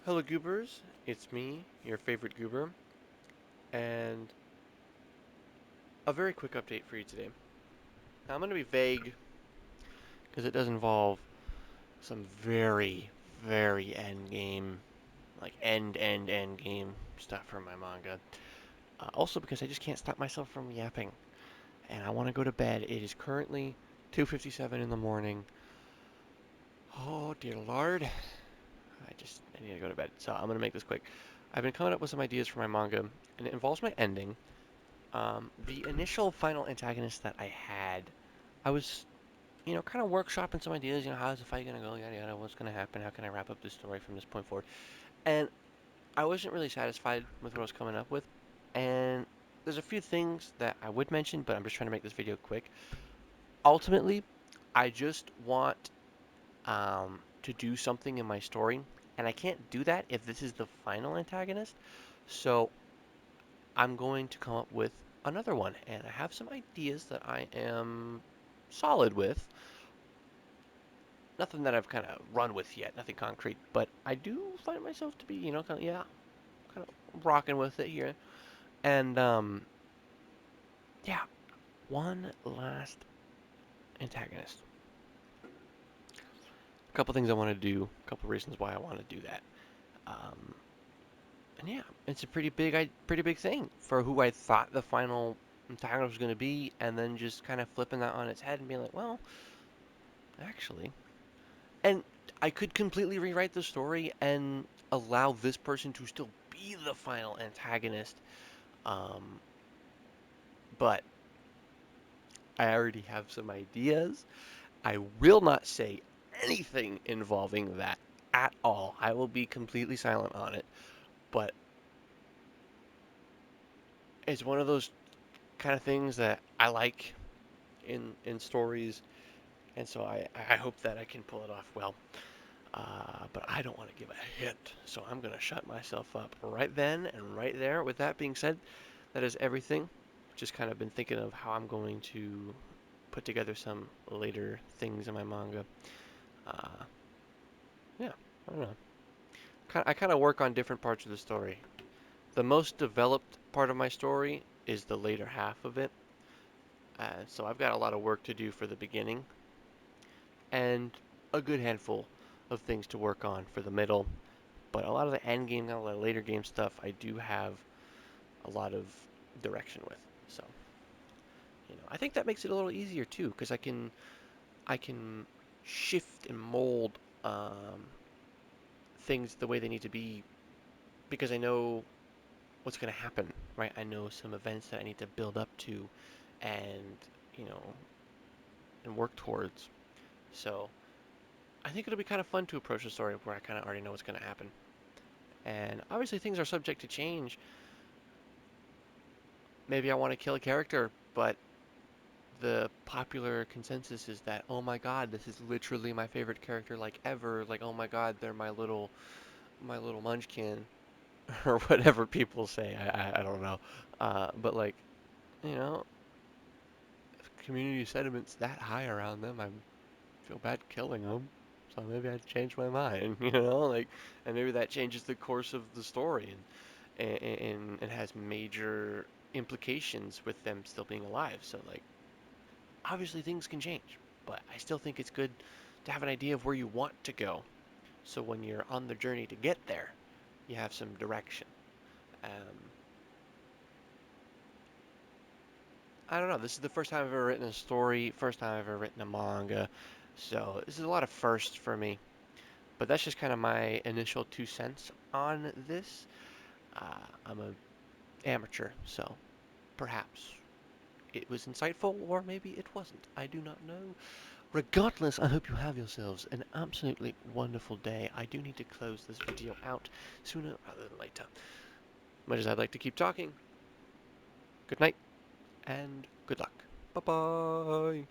Hello Goobers, it's me, your favorite Goober, and a very quick update for you today. Now, I'm going to be vague because it does involve some very, very end game, like end game stuff from my manga. Also because I just can't stop myself from yapping, and I want to go to bed. It is currently 2:57 in the morning. Oh dear Lord, I need to go to bed. So I'm going to make this quick. I've been coming up with some ideas for my manga, and it involves my ending. The initial final antagonist that I had, I was, kind of workshopping some ideas. How's the fight gonna go? Yada yada. What's gonna happen? How can I wrap up this story from this point forward? And I wasn't really satisfied with what I was coming up with. And there's a few things that I would mention, but I'm just trying to make this video quick. Ultimately, I just want to do something in my story, and I can't do that if this is the final antagonist. So I'm going to come up with another one, and I have some ideas that I am solid with. Nothing that I've kind of run with yet, nothing concrete, but I do find myself to be, kind of rocking with it here. And yeah, one last antagonist. A couple things I want to do, a couple reasons why I want to do that. Um, and yeah, it's a pretty big thing for who I thought the final antagonist was going to be, and then just kind of flipping that on its head and being like, well, actually, and I could completely rewrite the story and allow this person to still be the final antagonist. Um, but I already have some ideas. I will not say anything involving that at all. I will be completely silent on it. But it's one of those kind of things that I like in stories, and so I hope that I can pull it off well. But I don't want to give a hint, so I'm going to shut myself up right then and right there. With that being said, that is everything. Just kind of been thinking of how I'm going to put together some later things in my manga. Uh, yeah, I don't know. I kind of work on different parts of the story. The most developed part of my story is the later half of it. So I've got a lot of work to do for the beginning, and a good handful of things to work on for the middle. But a lot of the end game, a lot of later game stuff, I do have a lot of direction with. So, I think that makes it a little easier too, because I can shift and mold um, things the way they need to be because I know what's going to happen, right? I know some events that I need to build up to, and you know, and work towards. So I think it'll be kind of fun to approach a story where I kind of already know what's going to happen. And obviously, things are subject to change. Maybe I want to kill a character, but the popular consensus is that, oh my god, this is literally my favorite character like ever. Like, oh my god, they're my little munchkin, or whatever people say. I don't know. But like, you know, if community sentiment's that high around them, I feel bad killing them. So maybe I'd change my mind, like, and maybe that changes the course of the story, and has major implications with them still being alive. So like, obviously things can change, but I still think it's good to have an idea of where you want to go. So when you're on the journey to get there, you have some direction. Um, I don't know. This is the first time I've ever written a story, first time I've ever written a manga. So this is a lot of firsts for me. But that's just kind of my initial 2 cents on this. I'm a amateur, so perhaps it was insightful, or maybe it wasn't. I do not know. Regardless, I hope you have yourselves an absolutely wonderful day. I do need to close this video out sooner rather than later. Much as I'd like to keep talking, good night and good luck. Bye bye.